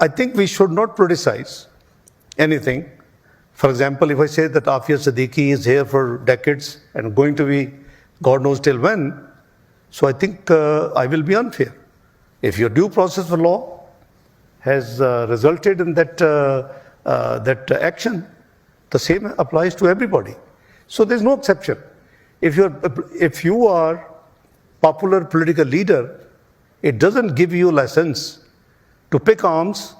I think we should not politicize anything. For example, if I say that Afia Siddiqui is here for decades and going to be God knows till when, so I think I will be unfair. If your due process of law has resulted in that action, the same applies to everybody. So there's no exception. If you are popular political leader, it doesn't give you license to pick arms,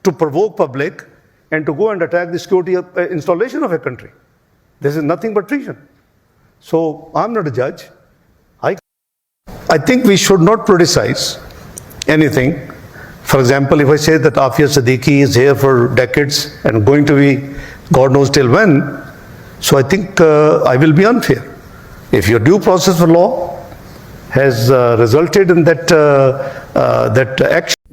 to provoke public, and to go and attack the security installation of a country. This is nothing but treason. So I'm not a judge. I think we should not politicize anything. For example, if I say that Afia Siddiqui is here for decades and going to be God knows till when, so I think I will be unfair. If your due process of law has resulted in that action.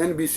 NBC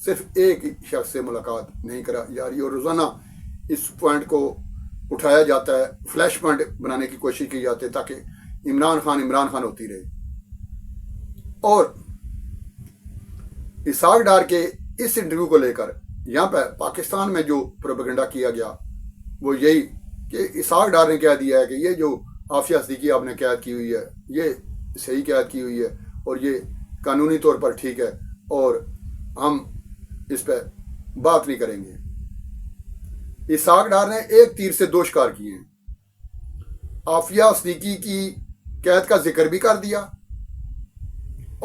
صرف ایک ہی شخص سے ملاقات نہیں کرا جا رہی، اور روزانہ اس پوائنٹ کو اٹھایا جاتا ہے، فلیش پوائنٹ بنانے کی کوشش کی جاتی ہے تاکہ عمران خان ہوتی رہے۔ اور اسحاق ڈار کے اس انٹرویو کو لے کر یہاں پہ پاکستان میں جو پروپیگنڈا کیا گیا وہ یہی کہ اسحاق ڈار نے کہہ دیا ہے کہ یہ جو عافیہ صدیقی آپ نے قید کی ہوئی ہے یہ صحیح قید کی ہوئی ہے اور یہ قانونی طور پر ٹھیک ہے، اور ہم اس پہ بات نہیں کریں گے۔ اسحاق ڈار نے ایک تیر سے دو شکار کیے ہیں، عافیہ صدیقی کی قید کا ذکر بھی کر دیا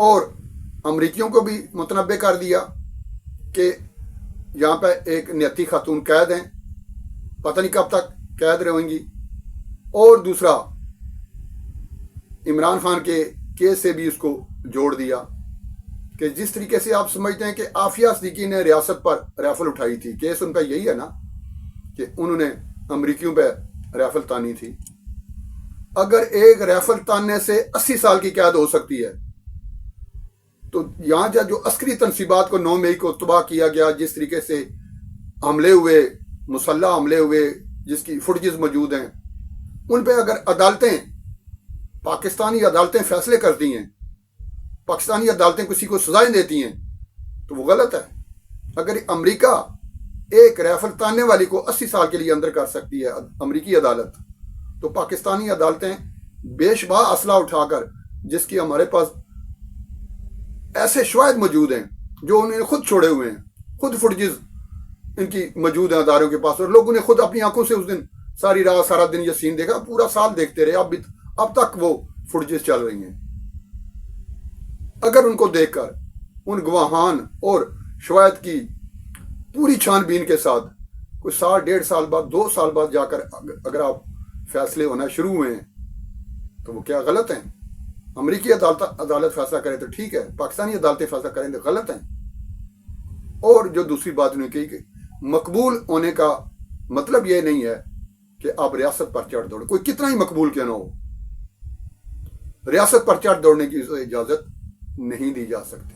اور امریکیوں کو بھی متنبع کر دیا کہ یہاں پہ ایک نیتی خاتون قید ہیں، پتہ نہیں کب تک قید رہیں گی، اور دوسرا عمران خان کے کیس سے بھی اس کو جوڑ دیا کہ جس طریقے سے آپ سمجھتے ہیں کہ عافیہ صدیقی نے ریاست پر ریفل اٹھائی تھی، کیس ان پہ یہی ہے نا کہ انہوں نے امریکیوں پہ ریفل تانی تھی۔ اگر ایک ریفل تاننے سے 80 سال کی قید ہو سکتی ہے تو یہاں جو عسکری تنصیبات کو 9 مئی کو تباہ کیا گیا، جس طریقے سے حملے ہوئے، مسلح حملے ہوئے، جس کی فوٹیجز موجود ہیں، ان پہ اگر عدالتیں، پاکستانی عدالتیں فیصلے کرتی ہیں، پاکستانی عدالتیں کسی کو سزائیں دیتی ہیں تو وہ غلط ہے۔ اگر امریکہ ایک ریفل تاننے والی کو 80 سال کے لیے اندر کر سکتی ہے امریکی عدالت، تو پاکستانی عدالتیں بے شبہ اسلحہ اٹھا کر، جس کی ہمارے پاس ایسے شواہد موجود ہیں جو انہوں نے خود چھوڑے ہوئے ہیں، خود فوٹیجز ان کی موجود ہیں اداروں کے پاس، اور لوگوں نے خود اپنی آنکھوں سے اس دن ساری رات سارا دن یہ سین دیکھا، پورا سال دیکھتے رہے، اب تک وہ فوٹیجز چل رہی ہیں۔ اگر ان کو دیکھ کر ان گواہان اور شواہد کی پوری چھان بین کے ساتھ کوئی سال، 1.5 سال بعد، 2 سال بعد جا کر اگر آپ فیصلے ہونا شروع ہوئے ہیں تو وہ کیا غلط ہیں؟ امریکی عدالت فیصلہ کرے تو ٹھیک ہے، پاکستانی عدالتیں فیصلہ کریں تو غلط ہیں۔ اور جو دوسری بات انہوں نے کہی کہ مقبول ہونے کا مطلب یہ نہیں ہے کہ آپ ریاست پر چڑھ دوڑیں، کوئی کتنا ہی مقبول کیوں نہ ہو، ریاست پر چڑھ دوڑنے کی اجازت نہیں دی جا سکتی۔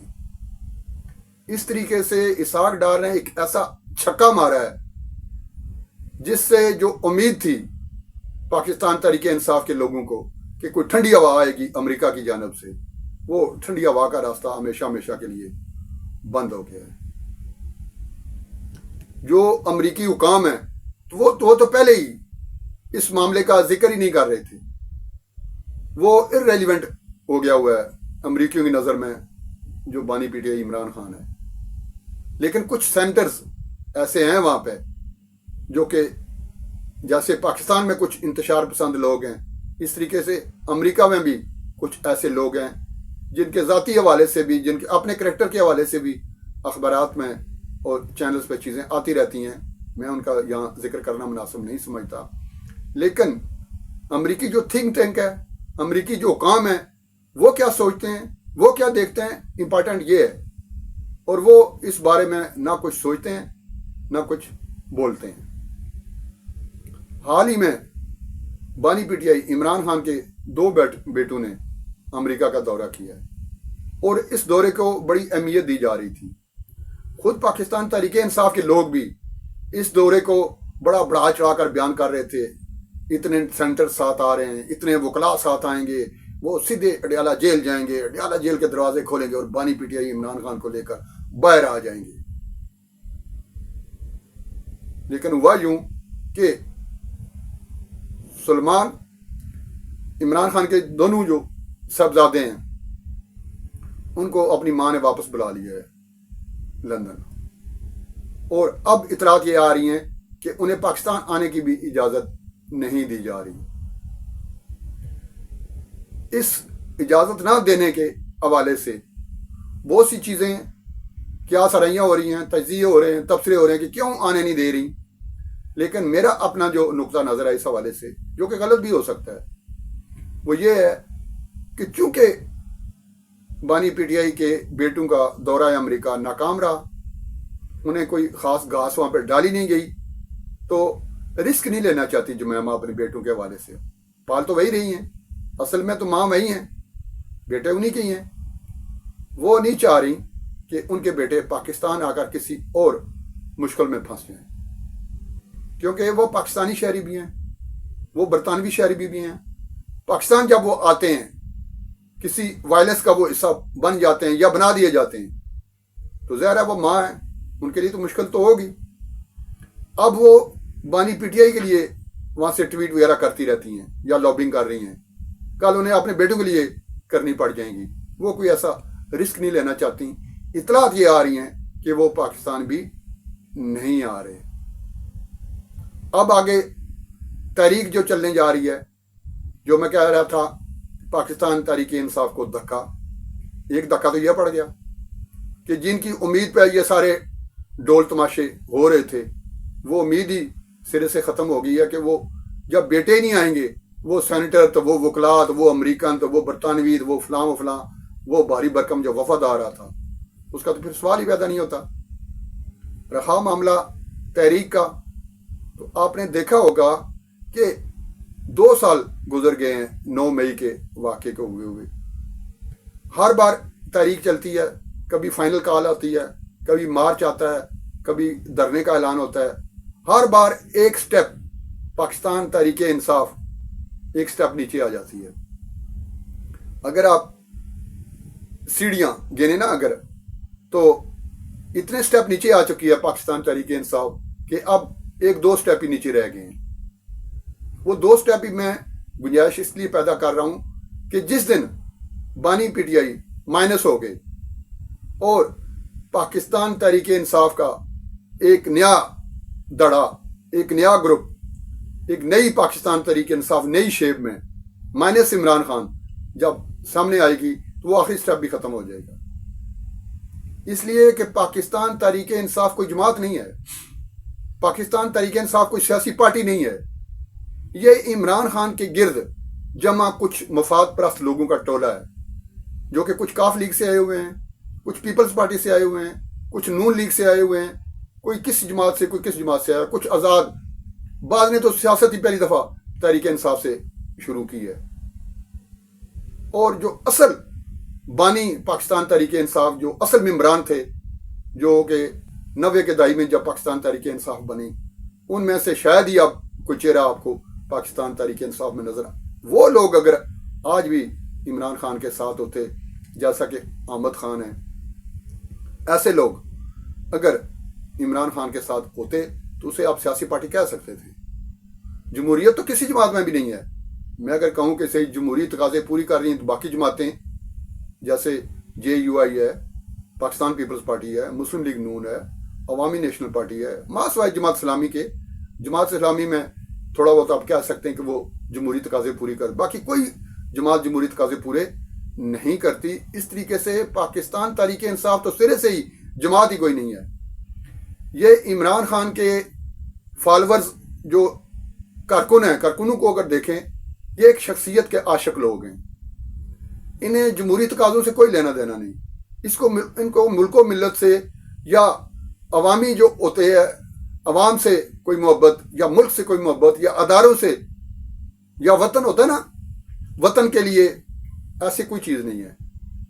اس طریقے سے اسحاق ڈار نے ایک ایسا چھکا مارا ہے جس سے جو امید تھی پاکستان تحریک انصاف کے لوگوں کو کہ کوئی ٹھنڈی ہوا آئے گی امریکہ کی جانب سے، وہ ٹھنڈی ہوا کا راستہ ہمیشہ کے لیے بند ہو گیا ہے۔ جو امریکی حکام ہیں وہ تو پہلے ہی اس معاملے کا ذکر ہی نہیں کر رہے تھے، وہ irrelevant ہو گیا ہوا ہے امریکیوں کی نظر میں جو بانی P T I Imran Khan ہے۔ لیکن کچھ سینٹرز ایسے ہیں وہاں پہ جو کہ جیسے پاکستان میں کچھ انتشار پسند لوگ ہیں، اس طریقے سے امریکہ میں بھی کچھ ایسے لوگ ہیں جن کے ذاتی حوالے سے بھی، جن کے اپنے کریکٹر کے حوالے سے بھی اخبارات میں اور چینلز پہ چیزیں آتی رہتی ہیں، میں ان کا یہاں ذکر کرنا مناسب نہیں سمجھتا۔ لیکن امریکی جو تھنک ٹینک ہے، امریکی جو حکام ہیں، وہ کیا سوچتے ہیں، وہ کیا دیکھتے ہیں، امپورٹنٹ یہ ہے، اور وہ اس بارے میں نہ کچھ سوچتے ہیں نہ کچھ بولتے ہیں۔ حال ہی میں بانی P T I Imran Khan کے 2 بیٹوں نے امریکہ کا دورہ کیا ہے، اور اس دورے کو بڑی اہمیت دی جا رہی تھی۔ خود پاکستان تحریک انصاف کے لوگ بھی اس دورے کو بڑا بڑھا چڑھا کر بیان کر رہے تھے، اتنے سینٹر ساتھ آ رہے ہیں، اتنے وکلاء ساتھ آئیں گے، وہ سیدھے اڈیالہ جیل جائیں گے، اڈیالہ جیل کے دروازے کھولیں گے اور بانی P T I Imran Khan کو لے کر باہر آ جائیں گے۔ لیکن ہوا یوں کہ سلمان عمران خان کے دونوں جو صاحبزادے ہیں ان کو اپنی ماں نے واپس بلا لیا ہے لندن، اور اب اطلاعات یہ آ رہی ہیں کہ انہیں پاکستان آنے کی بھی اجازت نہیں دی جا رہی۔ اس اجازت نہ دینے کے حوالے سے بہت سی چیزیں کیا سرائیاں ہو رہی ہیں، تجزیے ہو رہے ہیں، تبصرے ہو رہے ہیں کہ کیوں آنے نہیں دے رہی۔ لیکن میرا اپنا جو نقطہ نظر ہے اس حوالے سے، جو کہ غلط بھی ہو سکتا ہے، وہ یہ ہے کہ چونکہ بانی پی ٹی آئی کے بیٹوں کا دورہ امریکہ ناکام رہا، انہیں کوئی خاص گھاس وہاں پہ ڈالی نہیں گئی، تو رسک نہیں لینا چاہتی جمائمہ اپنے بیٹوں کے حوالے سے۔ پال تو وہی رہی ہیں، اصل میں تو ماں وہی ہیں، بیٹے انہی کی ہیں، وہ نہیں چاہ رہی کہ ان کے بیٹے پاکستان آ کر کسی اور مشکل میں پھنس جائیں، کیونکہ وہ پاکستانی شہری بھی ہیں، وہ برطانوی شہری بھی ہیں۔ پاکستان جب وہ آتے ہیں، کسی وائلنس کا وہ حصہ بن جاتے ہیں یا بنا دیے جاتے ہیں، تو ظاہر ہے وہ ماں ہے، ان کے لیے تو مشکل تو ہوگی۔ اب وہ بانی پی ٹی آئی کے لیے وہاں سے ٹویٹ وغیرہ کرتی رہتی ہیں یا لابنگ کر رہی ہیں، کل انہیں اپنے بیٹوں کے لیے کرنی پڑ جائیں گی، وہ کوئی ایسا رسک نہیں لینا چاہتی۔ اطلاعات یہ آ رہی ہیں کہ وہ پاکستان بھی نہیں آ رہے۔ اب آگے تحریک جو چلنے جا رہی ہے، جو میں کہہ رہا تھا پاکستان تحریک انصاف کو دھکا، ایک دھکا تو یہ پڑ گیا کہ جن کی امید پہ یہ سارے ڈول تماشے ہو رہے تھے، وہ امید ہی سرے سے ختم ہو گئی ہے کہ وہ جب بیٹے ہی نہیں آئیں گے، وہ سینیٹر تو وہ وکلا تو وہ امریکن تو وہ برطانوی تو وہ فلاں و فلاں، وہ بھاری برکم جو وفد آ رہا تھا، اس کا تو پھر سوال ہی پیدا نہیں ہوتا۔ رہا معاملہ تحریک کا، تو آپ نے دیکھا ہوگا کہ 2 سال گزر گئے ہیں 9 مئی کے واقعے کو ہوئے۔ ہر بار تحریک چلتی ہے، کبھی فائنل کال آتی ہے، کبھی مارچ آتا ہے، کبھی دھرنے کا اعلان ہوتا ہے، ہر بار ایک سٹیپ پاکستان تحریک انصاف ایک سٹیپ نیچے آ جاتی ہے۔ اگر آپ سیڑھیاں گنے نا اگر، تو اتنے سٹیپ نیچے آ چکی ہے پاکستان تحریک انصاف کہ اب 1-2 سٹیپ ہی نیچے رہ گئے ہیں۔ وہ 2 سٹیپ ہی میں گنجائش اس لیے پیدا کر رہا ہوں کہ جس دن بانی پی ٹی آئی مائنس ہو گئے اور پاکستان تحریک انصاف کا ایک نیا دڑا، ایک نیا گروپ، ایک نئی پاکستان تحریک انصاف نئی شیپ میں مائنس عمران خان جب سامنے آئے گی، تو وہ آخری سٹیپ بھی ختم ہو جائے گا۔ اس لیے کہ پاکستان تحریک انصاف کوئی جماعت نہیں ہے، پاکستان تحریک انصاف کوئی سیاسی پارٹی نہیں ہے، یہ عمران خان کے گرد جمع کچھ مفاد پرست لوگوں کا ٹولہ ہے، جو کہ کچھ کاف لیگ سے آئے ہوئے ہیں، کچھ پیپلز پارٹی سے آئے ہوئے ہیں، کچھ نون لیگ سے آئے ہوئے ہیں، کوئی کس جماعت سے کوئی کس جماعت سے آیا، کچھ آزاد، بعض نے تو سیاست ہی پہلی دفعہ تحریک انصاف سے شروع کی ہے۔ اور جو اصل بانی پاکستان تحریک انصاف، جو اصل ممبران تھے، جو کہ 90 کے دہائی میں جب پاکستان تحریک انصاف بنی، ان میں سے شاید ہی اب کوئی چہرہ آپ کو پاکستان تحریک انصاف میں نظر وہ لوگ اگر آج بھی عمران خان کے ساتھ ہوتے، جیسا کہ احمد خان ہے، ایسے لوگ اگر عمران خان کے ساتھ ہوتے تو اسے آپ سیاسی پارٹی کہہ سکتے تھے۔ جمہوریت تو کسی جماعت میں بھی نہیں ہے۔ میں اگر کہوں کہ صحیح جمہوری تقاضے پوری کر رہی ہیں، تو باقی جماعتیں جیسے JUI ہے، پاکستان پیپلز پارٹی ہے، مسلم لیگ نون ہے، عوامی نیشنل پارٹی ہے، ماسوائے جماعت اسلامی کے، جماعت اسلامی میں تھوڑا بہت آپ کہہ سکتے ہیں کہ وہ جمہوری تقاضے پوری کر، باقی کوئی جماعت جمہوری تقاضے پورے نہیں کرتی۔ اس طریقے سے پاکستان تحریک انصاف تو سرے سے ہی جماعت ہی کوئی نہیں ہے۔ یہ عمران خان کے فالورز جو کارکن ہیں، کارکنوں کو اگر دیکھیں، یہ ایک شخصیت کے عاشق لوگ ہیں، انہیں جمہوری تقاضوں سے کوئی لینا دینا نہیں۔ ان کو ملک و ملت سے یا عوامی جو ہوتے ہیں، عوام سے کوئی محبت یا ملک سے کوئی محبت یا اداروں سے یا وطن ہوتا ہے نا، وطن کے لیے ایسی کوئی چیز نہیں ہے۔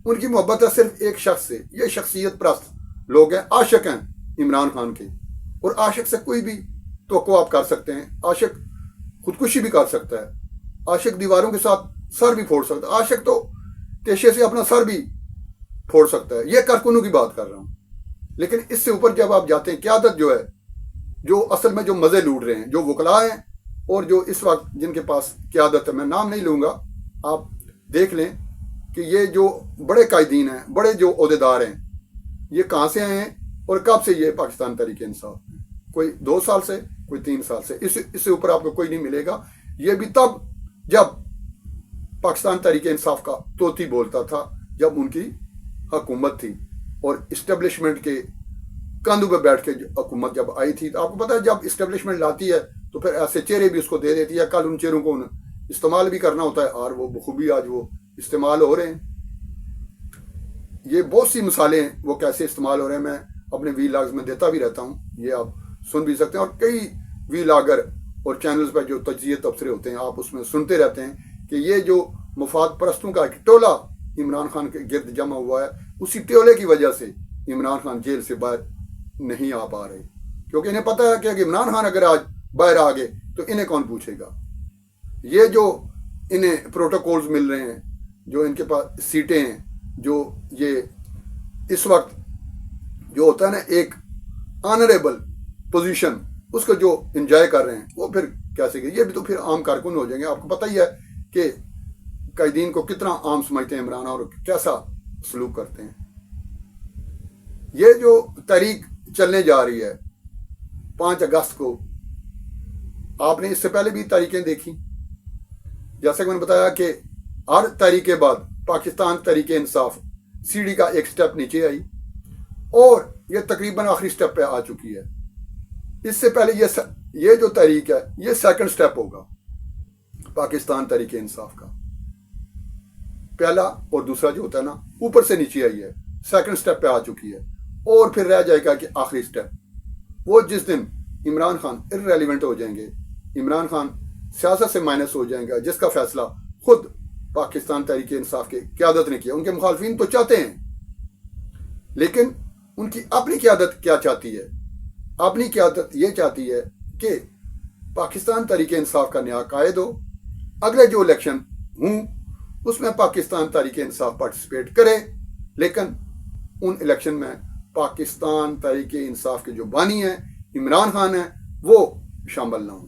ان کی محبت ہے صرف ایک شخص سے۔ یہ شخصیت پرست لوگ ہیں، عاشق ہیں عمران خان کے، اور عاشق سے کوئی بھی توقع آپ کر سکتے ہیں۔ عاشق خودکشی بھی کر سکتا ہے، عاشق دیواروں کے ساتھ سر بھی پھوڑ سکتا ہے، عاشق تو تیشے سے اپنا سر بھی پھوڑ سکتا ہے۔ یہ کارکنوں کی بات کر رہا ہوں۔ لیکن اس سے اوپر جب آپ جاتے ہیں، قیادت جو ہے، جو اصل میں جو مزے لوٹ رہے ہیں، جو وکلاء ہیں اور جو اس وقت جن کے پاس قیادت ہے، میں نام نہیں لوں گا، آپ دیکھ لیں کہ یہ جو بڑے قائدین ہیں، بڑے جو عہدیدار ہیں، یہ کہاں سے آئے ہیں اور کب سے یہ پاکستان تحریک انصاف، کوئی 2 سال سے، کوئی 3 سال سے، اس سے اوپر آپ کو کوئی نہیں ملے گا۔ یہ بھی تب جب پاکستان تحریک انصاف کا طوطی بولتا تھا، جب ان کی حکومت تھی اور اسٹیبلشمنٹ کے کندھوں پہ بیٹھ کے حکومت جب آئی تھی۔ تو آپ کو پتہ ہے جب اسٹیبلشمنٹ لاتی ہے تو پھر ایسے چہرے بھی اس کو دے دیتی ہے، کل ان چہروں کو استعمال بھی کرنا ہوتا ہے، اور وہ بخوبی آج وہ استعمال ہو رہے ہیں۔ یہ بہت سی مثالیں ہیں وہ کیسے استعمال ہو رہے ہیں، میں اپنے وی لاگز میں دیتا بھی رہتا ہوں، یہ آپ سن بھی سکتے ہیں، اور کئی وی لاگر اور چینلز پہ جو تجزیے تبصرے ہوتے ہیں آپ اس میں سنتے رہتے ہیں کہ یہ جو مفاد پرستوں کا ایک ٹولہ عمران خان کے گرد جمع ہوا ہے، اسی ٹولے کی وجہ سے عمران خان جیل سے باہر نہیں آ پا رہے، کیونکہ انہیں پتہ ہے کہ اگر عمران خان اگر آج باہر آ گئے تو انہیں کون پوچھے گا. یہ جو انہیں پروٹوکولز مل رہے ہیں، جو ان کے پاس سیٹیں ہیں، جو یہ اس وقت جو ہوتا ہے نا ایک آنریبل پوزیشن، اس کو جو انجوائے کر رہے ہیں، وہ پھر کیسے گئے؟ یہ بھی تو پھر عام کارکن ہو جائیں گے. آپ کو پتہ ہی ہے کہ قائدین کو کتنا عام سمجھتے ہیں عمران اور کیسا سلوک کرتے ہیں. یہ جو تحریک چلنے جا رہی ہے 5 اگست کو، آپ نے اس سے پہلے بھی تحریکیں دیکھی. جیسا کہ میں نے بتایا کہ ہر تحریک کے بعد پاکستان تحریک انصاف سیڑھی کا ایک سٹیپ نیچے آئی اور یہ تقریباً آخری سٹیپ پہ آ چکی ہے. اس سے پہلے یہ جو تحریک ہے یہ سیکنڈ سٹیپ ہوگا پاکستان تحریک انصاف کا. پہلا اور دوسرا جو ہوتا ہے نا اوپر سے نیچے آئی ہے، سیکنڈ سٹیپ پہ آ چکی ہے، اور پھر رہ جائے گا کہ آخری سٹیپ وہ جس دن عمران خان ارریلیونٹ ہو جائیں گے، عمران خان سیاست سے مائنس ہو جائیں گا، جس کا فیصلہ خود پاکستان تحریک انصاف کے قیادت نے کیا. ان کے مخالفین تو چاہتے ہیں، لیکن ان کی اپنی قیادت کیا چاہتی ہے؟ اپنی قیادت یہ چاہتی ہے کہ پاکستان تحریک انصاف کا نیا قائد ہو، اگلے جو الیکشن ہوں اس میں پاکستان تحریک انصاف پارٹیسپیٹ کرے، لیکن ان الیکشن میں پاکستان تحریک انصاف کے جو بانی ہیں عمران خان ہیں وہ شامل نہ ہوں.